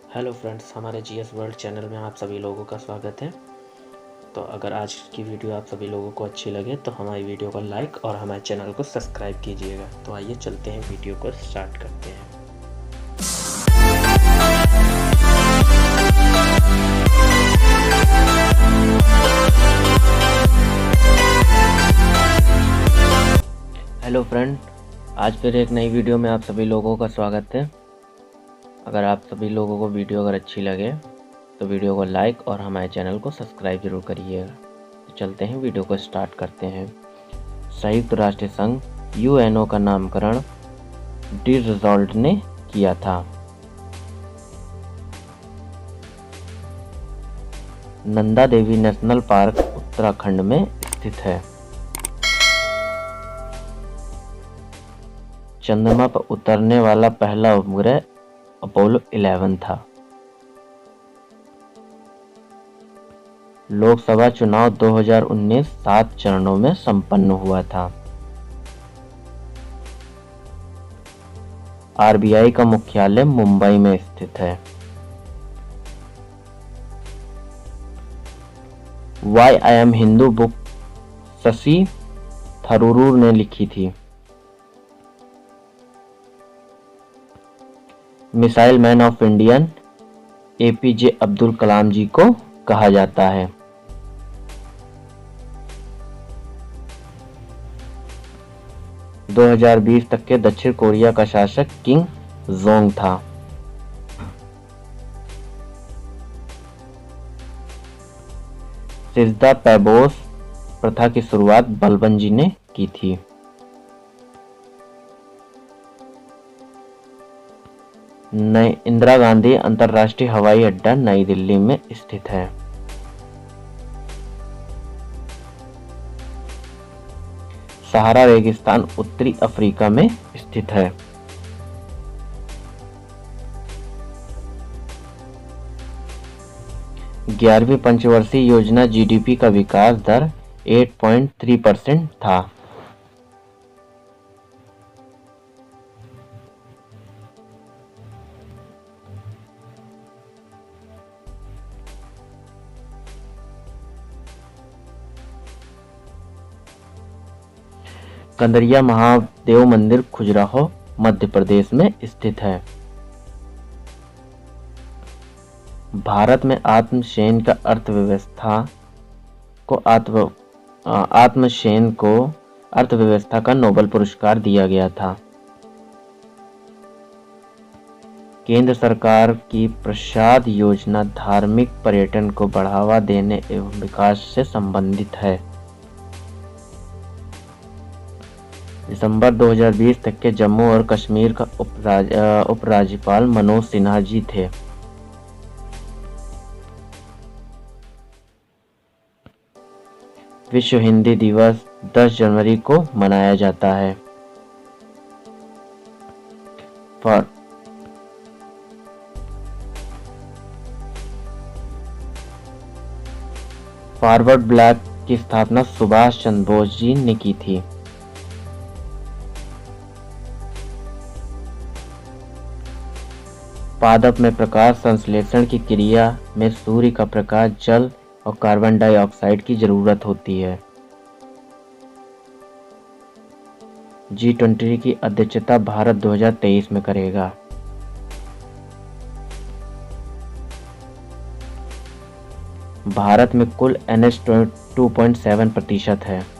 Hello friends, हमारे GS world channel में आप सभी लोगों का स्वागत है। तो अगर आज की वीडियो आप सभी लोगों को अच्छी लगे तो हमारी वीडियो को लाइक और हमारे चैनल को सब्सक्राइब कीजिएगा। तो आइए चलते हैं, वीडियो को स्टार्ट करते हैं। हेलो फ्रेंड, आज फिर एक नई वीडियो में आप सभी लोगों का स्वागत है। अगर आप सभी लोगों को वीडियो अगर अच्छी लगे तो वीडियो को लाइक और हमारे चैनल को सब्सक्राइब जरूर करिएगा। तो चलते हैं, वीडियो को स्टार्ट करते हैं। संयुक्त राष्ट्र संघ यूएनओ का नामकरण डी रिजॉल्ट ने किया था। नंदा देवी नेशनल पार्क उत्तराखंड में स्थित है। चंद्रमा पर उतरने वाला पहला उपग्रह अपोलो 11 था। लोकसभा चुनाव 2019 7 चरणों में संपन्न हुआ था। आरबीआई का मुख्यालय मुंबई में स्थित है। Why I am Hindu book Shashi Tharoor ने लिखी थी। Missile man of Indian APJ Abdul Kalam ji को कहा जाता है। - 2020 तक के दक्षिण कोरिया का शासक किम जोंग था। सिजदा पैबोस प्रथा की शुरुआत बलबन जी ने की थी। इंदिरा गांधी अंतर्राष्ट्रीय हवाई अड्डा नई दिल्ली में स्थित है। सहारा रेगिस्तान उत्तरी अफ्रीका में स्थित है। ग्यारहवीं पंचवर्षीय योजना जीडीपी का विकास दर 8.3% था। कंदरिया महादेव मंदिर खजुराहो मध्य प्रदेश में स्थित है। भारत में आत्मसेन का आत्मसेन को अर्थव्यवस्था का नोबेल पुरस्कार दिया गया था। केंद्र सरकार की प्रसाद योजना धार्मिक पर्यटन को बढ़ावा देने एवं विकास से संबंधित है। दिसंबर 2020 तक के जम्मू और कश्मीर का उपराज्यपाल मनोज सिन्हा जी थे। विश्व हिंदी दिवस 10 जनवरी को मनाया जाता है। फॉरवर्ड ब्लॉक की स्थापना सुभाष चंद्र बोस जी ने की थी। पादप में प्रकाश संश्लेषण की क्रिया में सूर्य का प्रकाश, जल और कार्बन डाइऑक्साइड की जरूरत होती है। G20 की अध्यक्षता भारत 2023 में करेगा। भारत में कुल NH 2.7% है।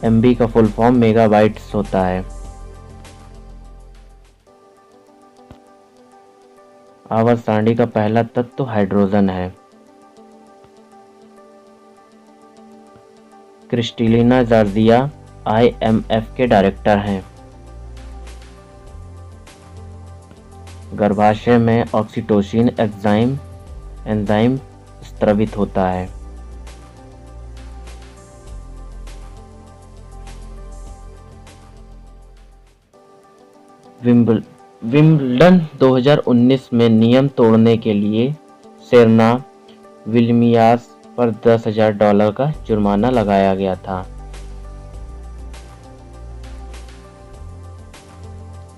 MB का फुल फॉर्म मेगाबाइट्स होता है। आवर्त सारणी का पहला तत्व हाइड्रोजन है। क्रिस्टलिना जॉर्जिया IMF के डायरेक्टर हैं। गर्भाशय में ऑक्सीटोसिन एंजाइम स्रावित होता है। विंबलडन 2019 में नियम तोड़ने के लिए सेरेना विलियम्स पर $10,000 का जुर्माना लगाया गया था।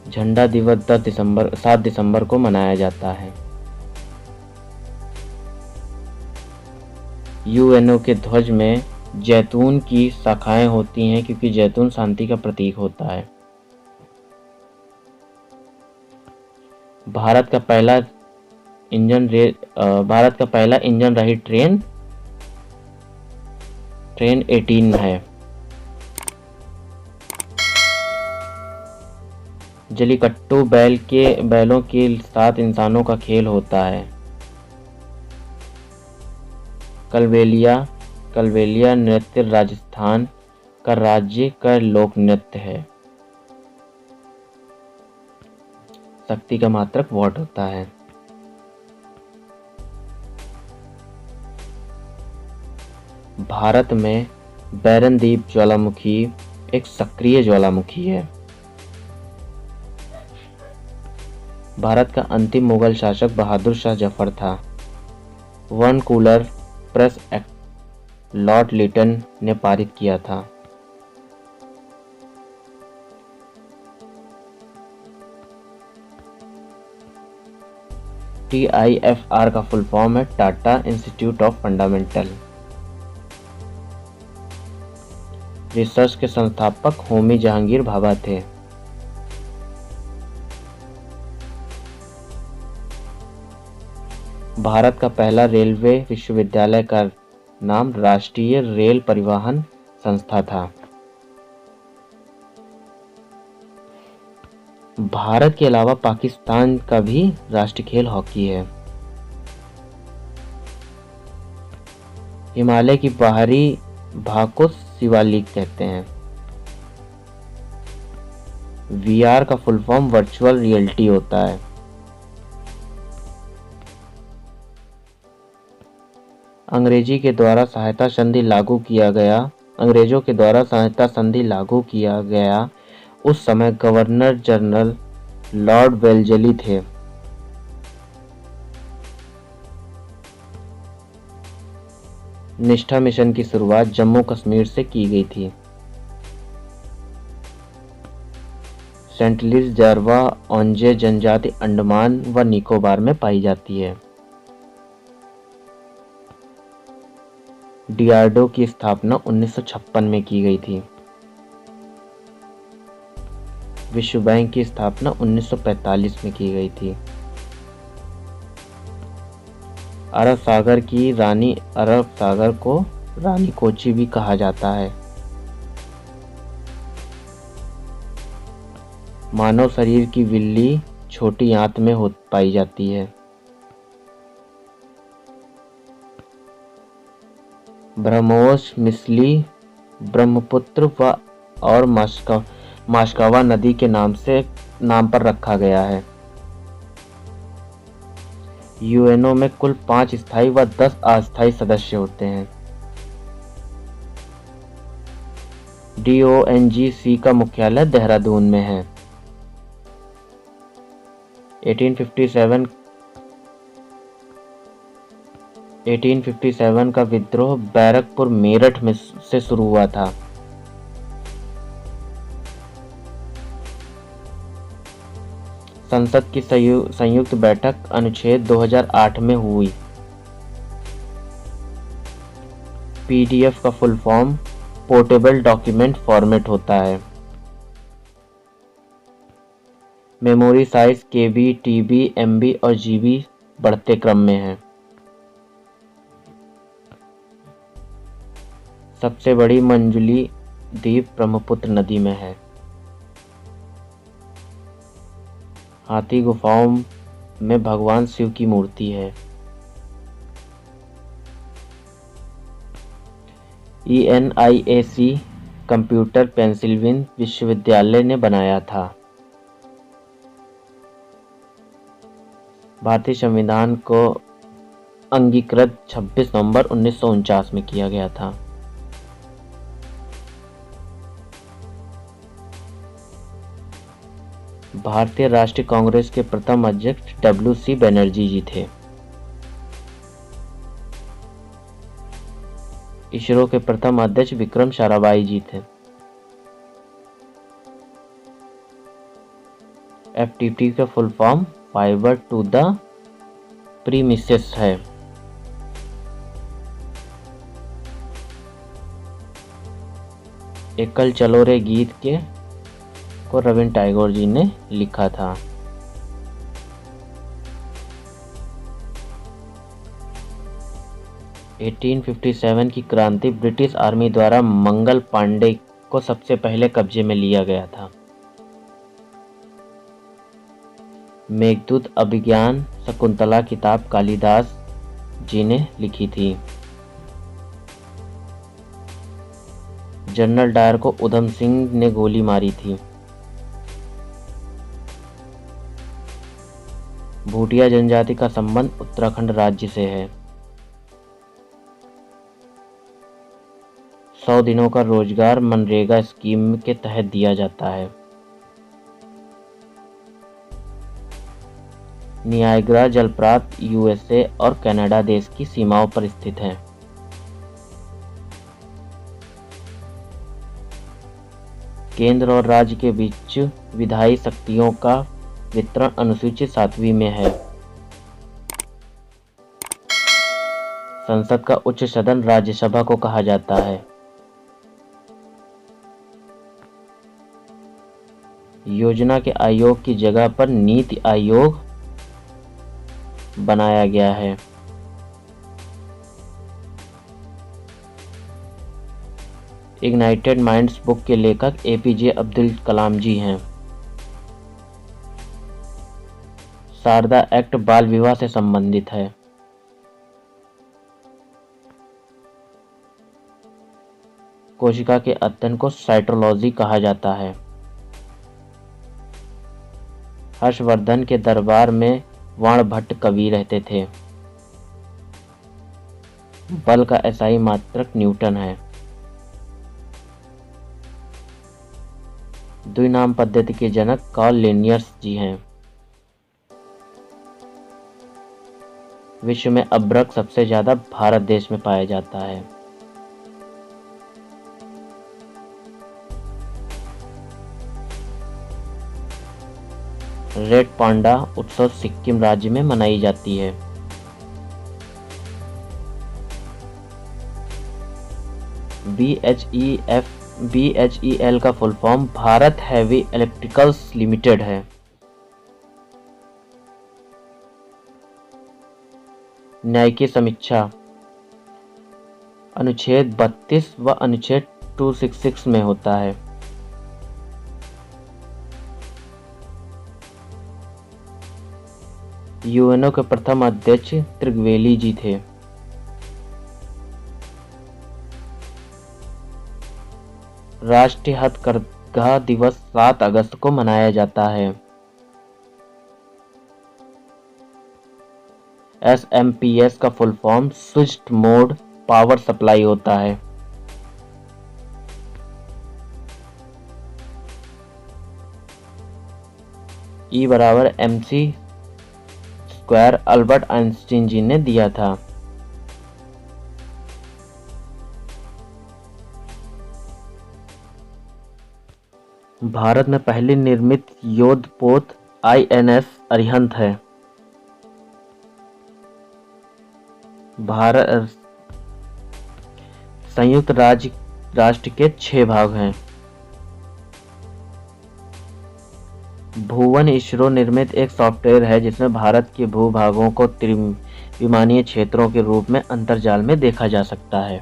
झंडा दिवस 7 दिसंबर को मनाया जाता है। यूएनओ के ध्वज में जैतून की शाखाएं होती हैं क्योंकि जैतून शांति का प्रतीक होता है। भारत का पहला इंजन रहित ट्रेन 18 है। जलीकट्टू बैलों के साथ इंसानों का खेल होता है। कलबेलिया नृत्य राजस्थान का राज्य का लोक नृत्य है। शक्ति का मात्रक वॉट होता है। भारत में बैरनदीप ज्वालामुखी एक सक्रिय ज्वालामुखी है। भारत का अंतिम मुगल शासक बहादुर शाह जफर था। वर्नकूलर प्रेस एक्ट लॉर्ड लिटन ने पारित किया था। TIFR का फुल फॉर्म है Tata institute of fundamental research के संस्थापक होमी जहांगीर भाभा थे। भारत का पहला रेलवे विश्वविद्यालय का नाम राष्ट्रीय रेल परिवहन संस्था था। भारत के अलावा पाकिस्तान का भी राष्ट्रीय खेल हॉकी है। हिमालय की बाहरी भाग को शिवालिक कहते हैं। VR का फुल फॉर्म वर्चुअल रियलिटी होता है। अंग्रेजों के द्वारा सहायता संधि लागू किया गया उस समय गवर्नर जनरल लॉर्ड वेल्लेस्ली थे। निष्ठा मिशन की शुरुआत जम्मू कश्मीर से की गई थी। सेंटिनलीज जारवा ओंजे जनजाति अंडमान व निकोबार में पाई जाती है। DRDO की स्थापना 1956 में की गई थी। विश्व बैंक की स्थापना 1945 में की गई थी। अरब सागर को रानी कोची भी कहा जाता है। मानव शरीर की विल्ली छोटी आंत में पाई जाती है। ब्रह्मोस मिसली ब्रह्मपुत्र और मास्कावा नदी के नाम पर रखा गया है। यूएनओ में कुल 5 स्थायी व 10 अस्थायी सदस्य होते हैं। DONGC का मुख्यालय देहरादून में है। 1857 का विद्रोह बैरकपुर मेरठ में से शुरू हुआ था। संसद की संयुक्त बैठक अनुच्छेद 2008 में हुई। PDF का full form portable document format होता है। Memory size KB, TB, MB और GB बढ़ते क्रम में है। सबसे बड़ी मंजुली द्वीप ब्रह्मपुत्र नदी में है। हाथी गुफाओं में भगवान शिव की मूर्ति है। ENIAC कंप्यूटर पेंसिल्वेनिया विश्वविद्यालय ने बनाया था। भारतीय संविधान को अंगीकृत 26 नवंबर 1949 में किया गया था। भारतीय राष्ट्रीय कांग्रेस के प्रथम अध्यक्ष WC बनर्जी जी थे। इसरो के प्रथम अध्यक्ष विक्रम साराभाई जी थे। FTP का full form fibre to the premises है। एकल चलो रे गीत को रविंद्र टैगोर जी ने लिखा था। (1857) की क्रांति ब्रिटिश आर्मी द्वारा मंगल पांडे को सबसे पहले कब्जे में लिया गया था। मेघदूत अभिज्ञान शकुंतला किताब कालिदास जी ने लिखी थी। जनरल डायर को उधम सिंह ने गोली मारी थी। भूटिया जनजाति का संबंध उत्तराखंड राज्य से है। 100 दिनों का रोजगार मनरेगा स्कीम के तहत दिया जाता है। नियाग्रा जलप्रपात USA और कनाडा देश की सीमाओं पर स्थित है। केंद्र और राज्य के बीच विधायी शक्तियों का वितरण अनुसूची 7वीं में है। संसद का उच्च सदन राज्यसभा को कहा जाता है। योजना के आयोग की जगह पर नीति आयोग बनाया गया है। इग्नाइटेड माइंड्स बुक के लेखक APJ अब्दुल कलाम जी हैं। शारदा एक्ट बाल विवाह से संबंधित है। कोशिका के अध्ययन को साइटोलॉजी कहा जाता है। हर्षवर्धन के दरबार में वाणभट्ट कवि रहते थे। बल का SI मात्रक न्यूटन है। द्विनाम पद्धति के जनक कार्ल लिनियस जी हैं। विश्व में अभ्रक सबसे ज्यादा भारत देश में पाया जाता है। रेड पांडा उत्सव सिक्किम राज्य में मनाई जाती है। BHEL का full form Bharat heavy electricals limited है। न्याय की समीक्षा अनुच्छेद 32 व अनुच्छेद 266 में होता है। UNO के प्रथम अध्यक्ष त्रिगवेली जी थे। राष्ट्रीय हथकरघा दिवस 7 अगस्त को मनाया जाता है। SMPS का full form switched mode power supply होता है। E बराबर mc² अल्बर्ट आइंस्टीन जी ने दिया था। भारत में पहली निर्मित युद्धपोत INS अरिहंत है। भारत संयुक्त राष्ट्र के 6 भाग हैं। भुवन इसरो निर्मित एक सॉफ्टवेयर है जिसमें भारत के भूभागों को त्रिविमानीय क्षेत्रों के रूप में अंतर्जाल में देखा जा सकता है।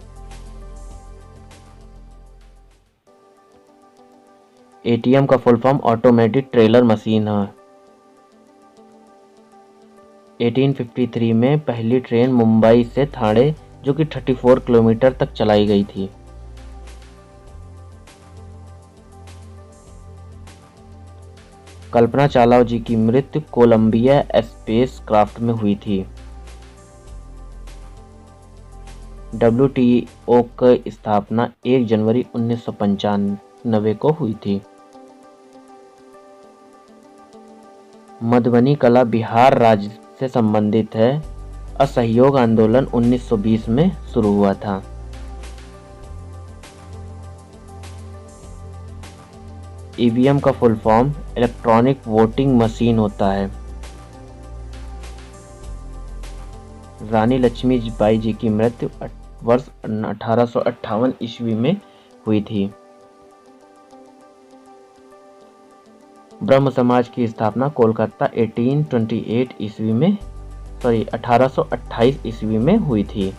ATM का full form automatic trailer machine है। 1853 में पहली ट्रेन मुंबई से ठाणे जो कि 34 किलोमीटर तक चलाई गई थी। कल्पना चावला जी की मृत्यु कोलंबिया स्पेस क्राफ्ट में हुई थी। WTO की स्थापना 1 जनवरी 1995 को हुई थी। मधुबनी कला बिहार राज्य से संबंधित है। असहयोग आंदोलन 1920 में शुरू हुआ था। 1 ईवीएम का full form electronic voting machine होता है। रानी लक्ष्मीबाई जी की मृत्यु वर्ष 1858 ईस्वी में हुई थी। ब्रह्म समाज की स्थापना कोलकाता 1828 ईस्वी में हुई थी।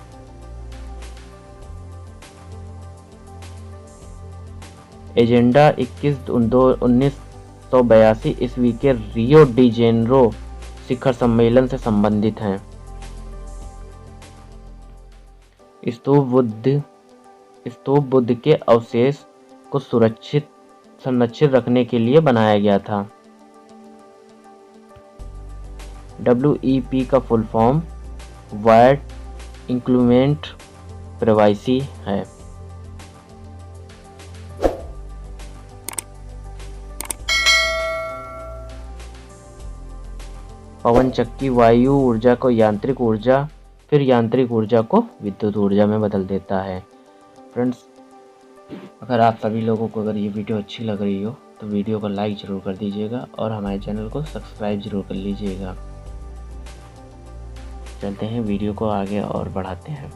एजेंडा 1982 ईस्वी के रियो डी जेनेरो शिखर सम्मेलन से संबंधित हैं। स्तूप बुद्ध के अवशेष को संरक्षित रखने के लिए बनाया गया था। WEP का फुल फॉर्म वाइड इंक्लूमेंट प्राइवेसी है। पवन चक्की वायु ऊर्जा को यांत्रिक ऊर्जा, फिर यांत्रिक ऊर्जा को विद्युत ऊर्जा में बदल देता है। फ्रेंड्स, अगर आप सभी लोगों को अगर ये वीडियो अच्छी लग रही हो तो वीडियो को लाइक ज़रूर कर दीजिएगा और हमारे चैनल को सब्सक्राइब ज़रूर कर लीजिएगा। चलते हैं वीडियो को आगे और बढ़ाते हैं।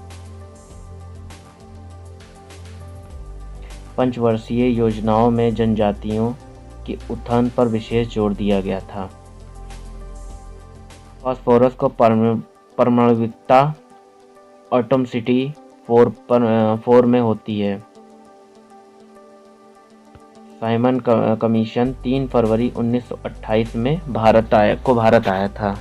पंचवर्षीय योजनाओं में जनजातियों के उत्थान पर विशेष जोर दिया गया था। फास्फोरस को परमाणुविकता एटॉमिसिटी 4 में होती है। साइमन कमीशन 3 फरवरी 1928 में भारत आया था।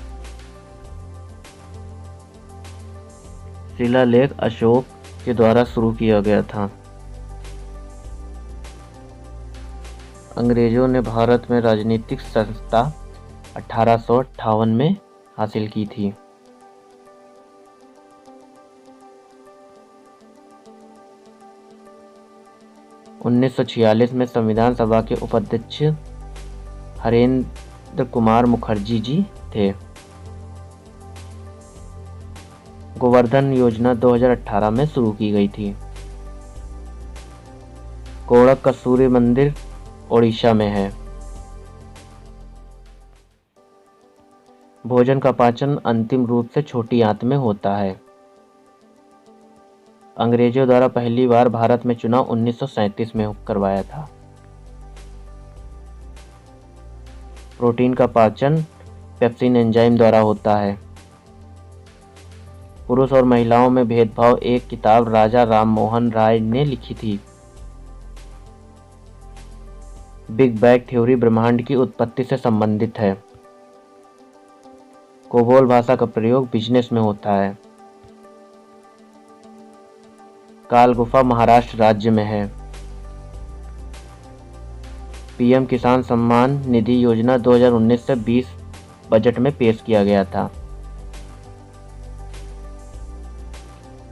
शिलालेख अशोक के द्वारा शुरू किया गया था। अंग्रेजों ने भारत में राजनीतिक संस्था 1858 में हासिल की थी। उन्नीस सौ 46 में संविधान सभा के उपाध्यक्ष हरेंद्र कुमार मुखर्जी जी थे। गोवर्धन योजना 2018 में शुरू की गई थी। कोणक का सूर्य मंदिर ओडिशा में है। भोजन का पाचन अंतिम रूप से छोटी आंत में होता है। अंग्रेजों द्वारा पहली बार भारत में चुनाव 1937 में करवाया था। प्रोटीन का पाचन पेप्सिन एंजाइम द्वारा होता है। पुरुष और महिलाओं में भेदभाव एक किताब राजा राम मोहन राय ने लिखी थी। बिग बैंग थ्योरी ब्रह्मांड की उत्पत्ति से संबंधित है। कोबोल भाषा का प्रयोग बिजनेस में होता है। काल गुफा महाराष्ट्र राज्य में है। पीएम किसान सम्मान निधि योजना 2019 से 20 बजट में पेश किया गया था।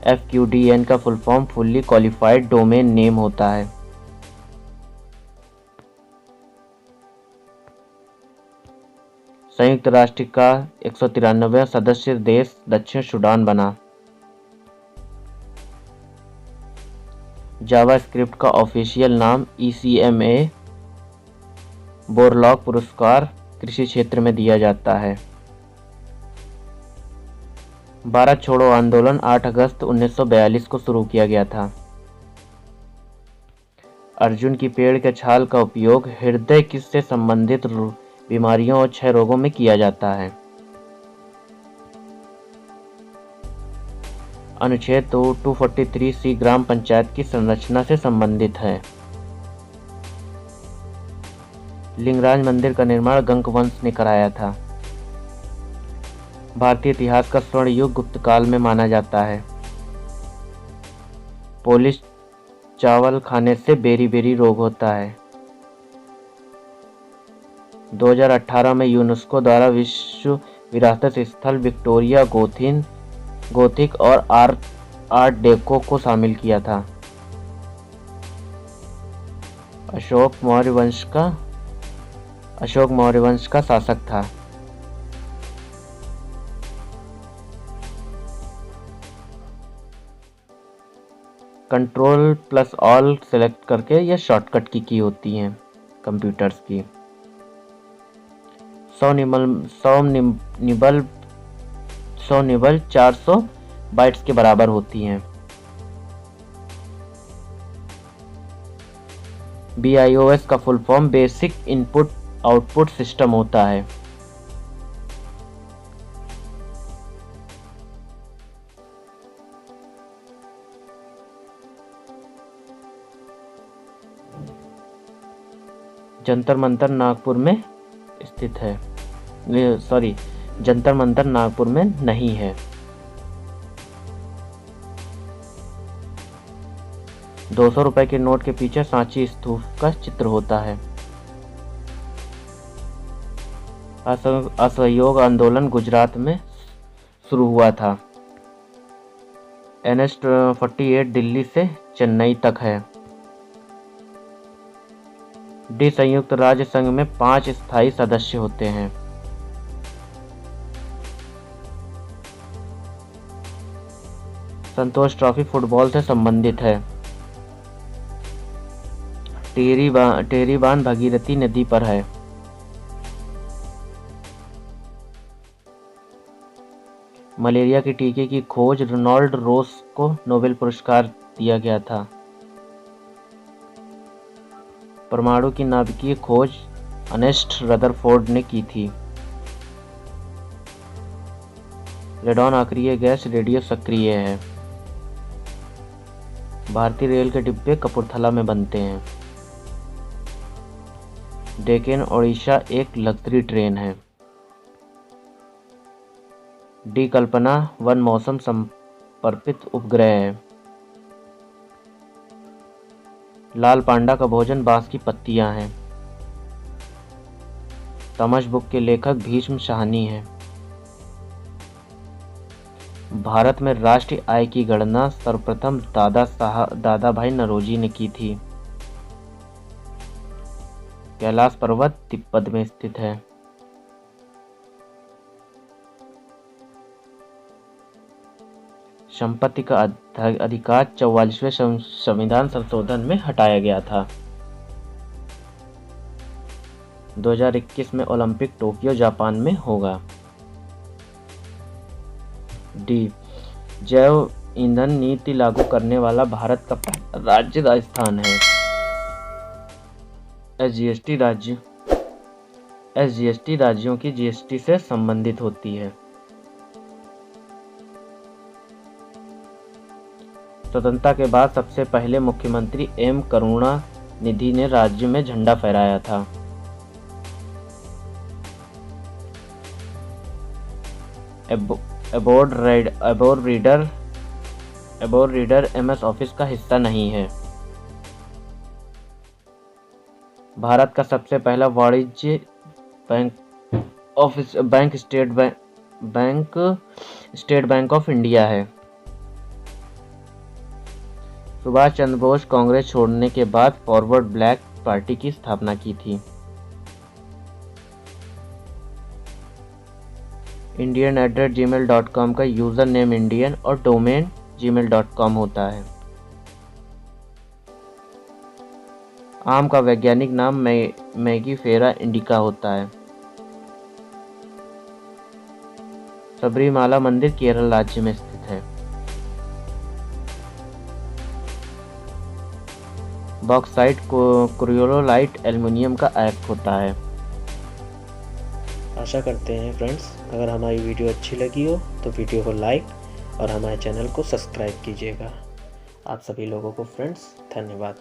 FQDN का full form fully qualified domain name होता है। संयुक्त राष्ट्र का 193वां सदस्य देश दक्षिण सूडान बना। जावास्क्रिप्ट का ऑफिशियल नाम ECMA बोरलॉग पुरस्कार कृषि क्षेत्र में दिया जाता है। भारत छोड़ो आंदोलन 8 अगस्त 1942 को शुरू किया गया था। अर्जुन की पेड़ के छाल का उपयोग हृदय से संबंधित बीमारियों और क्षय रोगों में किया जाता है। अनुच्छेद 243C ग्राम पंचायत की संरचना से संबंधित है। लिंगराज मंदिर का निर्माण गंग वंश ने कराया था। भारतीय इतिहास का स्वर्ण युग गुप्त काल में माना जाता है। पोलिश चावल खाने से बेरी रोग होता है। 2018 में यूनेस्को द्वारा विश्व विरासत स्थल विक्टोरिया गोथिक और आर्ट डेको को शामिल किया था। अशोक मौर्य वंश का शासक था। कंट्रोल+ऑल सेलेक्ट करके यह शॉर्टकट की होती हैं। कंप्यूटर्स की। 100 निबल 400 बाइट्स के बराबर होती हैं। BIOS का full form basic input output system होता है। जंतर मंतर नागपुर में स्थित है। जंतर मंतर नागपुर में नहीं है। ₹200 के नोट के पीछे सांची स्तूप का चित्र होता है। असहयोग आंदोलन गुजरात में शुरू हुआ था। NH-48 दिल्ली से चेन्नई तक है। संयुक्त राज्य संघ में 5 स्थायी सदस्य होते हैं। संतोष ट्रॉफी फुटबॉल से संबंधित है। टेहरी बांध भागीरथी नदी पर है। मलेरिया के टीके की खोज रोनाल्ड रोस को नोबेल पुरस्कार दिया गया था। परमाणु की नाभिकीय खोज अर्नेस्ट रदरफोर्ड ने की थी। रेडॉन अक्रिय गैस रेडियो सक्रिय है। भारतीय रेल के डिब्बे कपूरथला में बनते हैं। डेक्कन ओडिशा एक लग्जरी ट्रेन है। कल्पना वन मौसम समर्पित उपग्रह है। लाल पांडा का भोजन बांस की पत्तियां हैं। तमश बुक के लेखक भीष्म शाहनी हैं। भारत में राष्ट्रीय आय की गणना सर्वप्रथम दादा भाई नौरोजी ने की थी। कैलाश पर्वत तिब्बत में स्थित है। संपत्ति का अधिकार 44वें संविधान संशोधन में हटाया गया था। 2021 में ओलंपिक टोक्यो जापान में होगा। जैव ईंधन नीति लागू करने वाला भारत का पहला राज्य राजस्थान है। SGST राज्यों की GST से संबंधित होती है। स्वतंत्रता के बाद सबसे पहले मुख्यमंत्री M करुणानिधि ने राज्य में झंडा फहराया था। अबोर्ड रीडर MS ऑफिस का हिस्सा नहीं है। भारत का सबसे पहला वाणिज्य bank state bank of India है। सुभाष चंद्र बोस कांग्रेस छोड़ने के बाद फॉरवर्ड ब्लैक पार्टी की स्थापना की थी। indian@gmail.com का यूजर नेम इंडियन और डोमेन gmail.com होता है। आम का वैज्ञानिक नाम मैगीफेरा इंडिका होता है। सबरीमाला मंदिर केरल राज्य में स्थित है। बॉक्साइट क्रियोलाइट एल्युमिनियम का अयस्क होता है। आशा करते हैं फ्रेंड्स, अगर हमारी वीडियो अच्छी लगी हो तो वीडियो को लाइक और हमारे चैनल को सब्सक्राइब कीजिएगा। आप सभी लोगों को फ्रेंड्स धन्यवाद।